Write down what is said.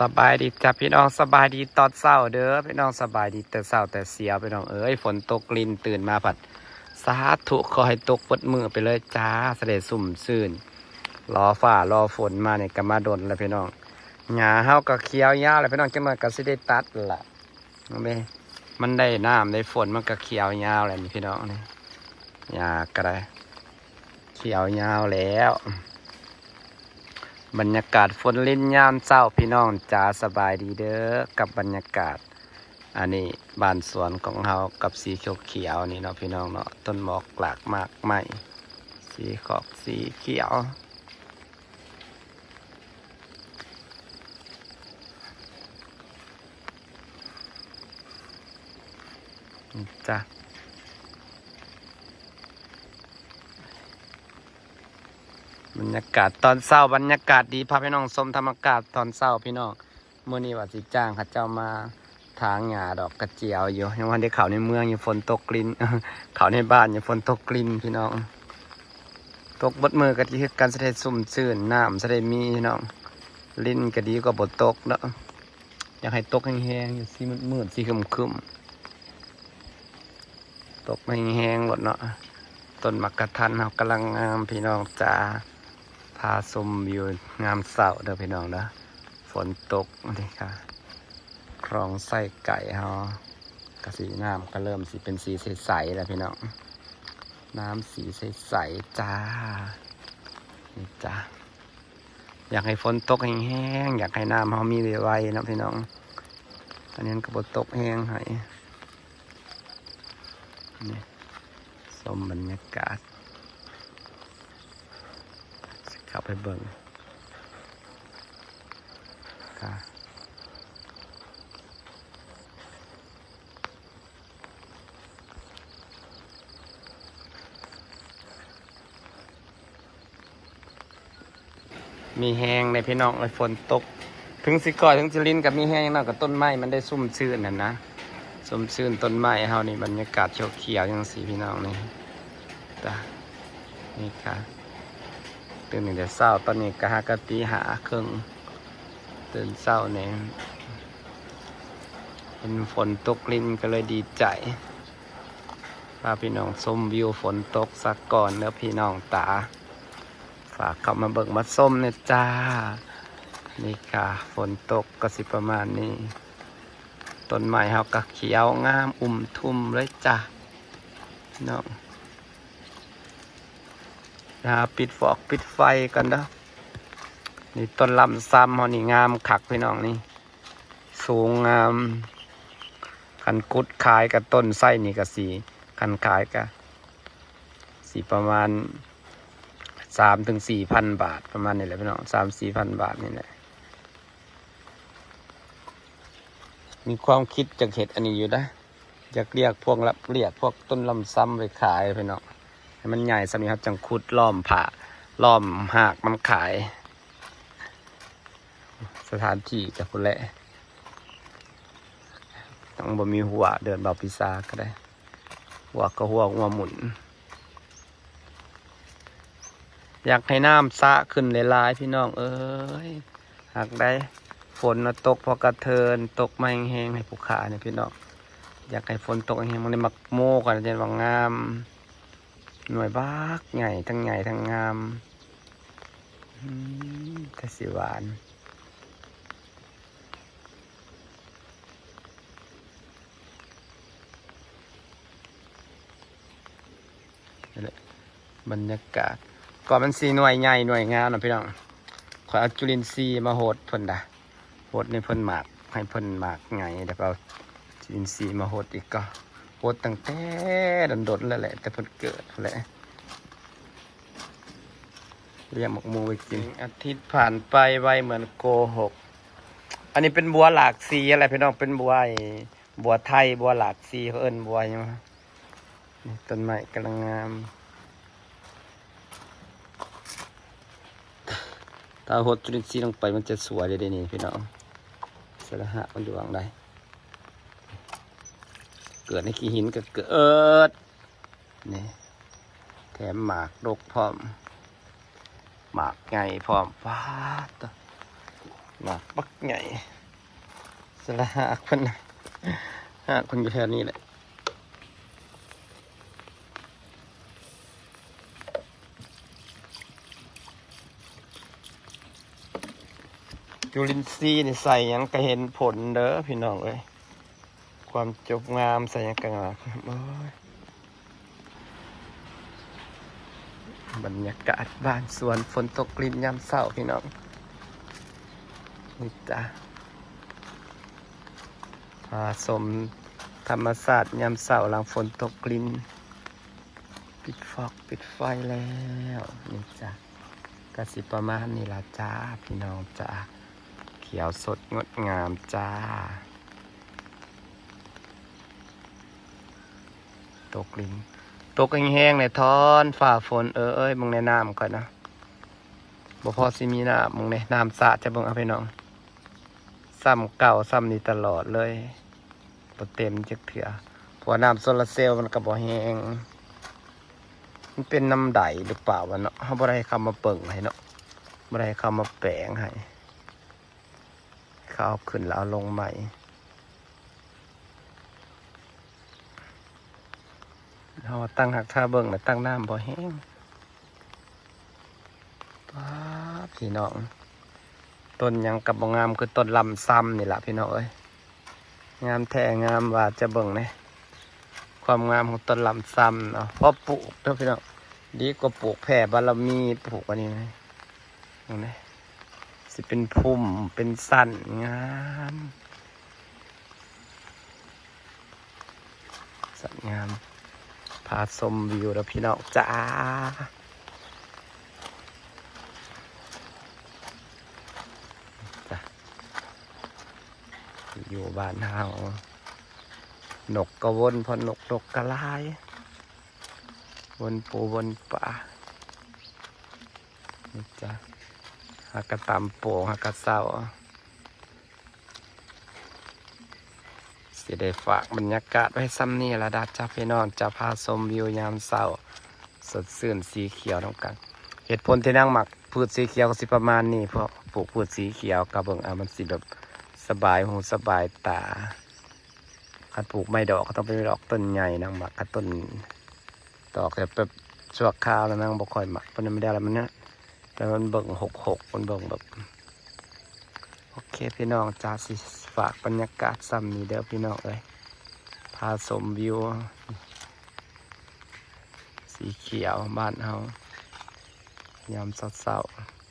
สบายดีจ้ะพี่น้องสบายดีตอนเช้าเด้อพี่น้องสบายดีแต่เช้าแต่เสียวพี่น้องเอ้ยฝนตกลินตื่นมาผัดสาธุขอให้ตกปดมือไปเลยจ้าเสด็จสุ่มซื่นรอฝ่ารอฝนมาเนี่ยก็มาดนแล้วพี่น้องหญ้าเฮาก็เขียวยาวแล้วพี่น้องจังหน่อยก็สิได้ตัดล่ะมันได้น้ำได้ฝนมันก็เขียวยาวแล้วนี่พี่น้องนี่หญ้าก็ได้เขียวยาวแล้วบรรยากาศฝนลิ้นยามเศร้าพี่น้องจ๋าสบายดีเด้อกับบรรยากาศอันนี้บ้านสวนของเรากับสีเขียวนี่เนาะพี่น้องเนาะต้นหมอกหลากมากไม้สีขอบสีเขียวนี่จ้ะบรรยากาศตอนเช้าบรรยากาศดีพาพี่น้องชมธรรมชาติตอนเช้าพี่น้องเมื่อนี้ว่าสิจ้างข้าเจ้ามาทางหญ้าดอกกระเจียวอยู่ยังวันได้เขาในเมืองอยู่ฝนตกกลิ่น เขาในบ้านอยู่ฝนตกกลิ่นพี่น้องตกบดมือก็ที่การแสดงสุ่มซื่นน้ำแสดงมีพี่น้องลิ้นก็ดีกว่าบดตกเนาะอยากให้ตกแห้งๆอยู่สีมืดๆสีคึมๆตกแห้งๆหมดเนาะต้นมักกะทันเรากำลังงามพี่น้องจ๋าพาชมวิวงามเสาเด้อพี่น้องเด้อฝนตกนี่ค่ะคลองไส้ไก่เฮากระสีน้ำก็เริ่มสีเป็นสีใสๆแล้วพี่น้องน้ำสีใสๆจ้านี่จ้าอยากให้ฝนตกแห้งๆอยากให้น้ำเฮามีไวๆนะพี่น้องอันนี้ก็บ่ตกแห้งให้นี่ชมบรรยากาศเข้าไปเบิ่งค่ะมีแห้งในพี่น้องเลยฝนตกถึงสิก่อถึงสิลินกับมีแห้งเนาะกับต้นไม้มันได้ซุ่มชื้นนะซุ่มชื้นต้นไม้เฮานี่บรรยากาศเขียวๆอย่างสีพี่น้องนี่จ้ะนี่ค่ะตื่นแต่เช้าตอนนี้ก็กะตีหาครึ่งตื่นเช้าเนี่ยเป็นฝนตกลินก็เลยดีใจพาพี่น้องชมวิวฝนตกสักก่อนเนื้อพี่น้องตาฝากเข้ามาเบิ่งมาส้มเนี่ยจ้านี่ค่ะฝนตกก็สิประมาณนี้ต้นไม้เฮาก็เขียวงามทุ่มเลยจ้าน้องปิดฟอกปิดไฟกันเด้อนี่ต้นลำซ้ำเฮานี่งามคักพี่น้องนี่สูงงามคันกุดขายกับต้นไส้นี่ก็สีคันขายก็สีประมาณ3-4 พันบาทประมาณนี้แหละพี่น้อง3-4 พันบาทนี่แหละมีความคิดจากเห็ดอันนี้อยู่นะอยากเรียกพวกต้นลำซ้ำไปขายพี่น้องให้มันใหญ่สำนี้ครับจังคุดล้อมผ่าล้อมหากมันขายสถานที่กับคนแหละต้องบ่มีหัวเดินเบาพิซาก็ได้หัวหมุนอยากให้น้ำสะขึ้นหลายๆพี่น้องเอ้ยหากได้ฝนตกพอกระเทินตกมาแห้งๆให้ผู้ขาเนี่ยพี่น้องอยากให้ฝนตกแห้งมันได้มักโม่กันจะว่างามหน่วยบักใหญ่ทั้งงามแต่สีหวานนี่แหละบรรยากาศก่อนมันสีหน่วยใหญ่หน่วยงามนะพี่น้องขอเอาจุลินทรีย์มาโหดเพิ่นด่ะโหดในเพิ่นหมากให้เพิ่นหมากไงเดี๋ยวเอาจุลินทรีย์มาโหดอีกก็โหดตั้งแต่ดนแล้วแหละแต่เพิ่นเกิดแหละเรียกหมกมูไปกินอาทิตย์ผ่านไปไวเหมือนโกหกอันนี้เป็นบัวหลากสีอะไรพี่น้องเป็นบัวไทยบัวหลากสีเขาเอิ้นบัวยังต้นไม้กำลังงามถ้าหดจุลินทรีย์ลงไปมันจะสวยเลยนี่พี่น้องสระหะมันอยู่วางใดเกิดในขี้หินก็เกิดนี่แถมหมากดกพร้อมหมากไงพร้อมว้าต หนักปักใหญ่สละหาคนหาคนอยู่แถวนี้แหละจุลินทรีย์นี่ใส่หยังก็เห็นผลเด้อพี่น้องเอ้ยความจบงามใส่หยังก็งามโอ้ยบรรยากาศบ้านสวนฝนตกลิ่นยามเช้าพี่น้องนี่จ้ะผสมธรรมศาสตร์ยามเช้าหลังฝนตกลิ่นปิดฟอกปิดไฟแล้วนี่จ้ะกสิประมาณนี้ละจ้าพี่น้องจ้าเขียวสดงดงามจ้าตกลิ่นตกแห้งๆในทอนฝ่าฝนเอ้ยมึงในน้ำก่อนนะบ่พอสิมีน้ำมึงในน้ำสะจะเบิ่งเอาพี่น้องซ้ำเก่าซ้ำนี่ตลอดเลยบ่เต็มจักเถื่อเพราะน้ำโซลาร์เซลล์มันก็บ่แห้งมันเป็นน้ำใดหรือเปล่าวะเนาะเขาบ่ได้เข้ามาเปิ่งให้เนาะบ่ได้เข้ามาแปลงให้เขาเอาขึ้นแล้วเอาลงใหม่เขาตั้งหักท่าเบิ่งแล้วตั้งน้ำบ่แห้งป๊าบพี่น้องต้นหยังกับบ่งามคือต้นลำซ้ำนี่ล่ะพี่น้องเอ้ยงามแท้งามว่าจะเบิ่งเนี่ยความงามของต้นลำซ้ำเนาะพอปลูกเด้อพี่น้องดีกว่าปลูกแผ่บารมีปลูกอันนี้ไหมตรงนี้สิเป็นพุ่มเป็นสั้นงามสัตว์งามพาชมวิวแล้วพี่น้องจ้าจ้ะอยู่บ้านเฮานกกระวนพอนกกระลายวนปูวนป่านี่จ้ะหากระตำโป่งหากระเศร้าสิได้ฝากบรรยากาศไว้ซ้ำนี่ละดับจ้าพี่น้องจะพาชมวิวยามเศร้าสดชื่นสีเขียวต้องกันเหตุผลที่นั่งหมักพืชสีเขียวก็สิประมาณนี้เพราะปลูกพืชสีเขียวกับเบิ่งมันสิแบบสบายหูสบายตาคันปลูกไม่ดอกก็ต้องเป็นดอกต้นใหญ่นั่งหมักกับต้นดอกแบบชั่วคราวแล้วนั่งบ่ค่อยหมักเพราะนั้นไม่ได้อะไรมันเนี้ยแต่มันเบิ่งหกมันเบิ่งแบบโอเคพี่น้องจ้าสิฝากบรรยากาศซ้ำนี้เด้อพี่น้องเอ้ยพาชมวิวสีเขียวบ้านเฮายามเศร้าๆ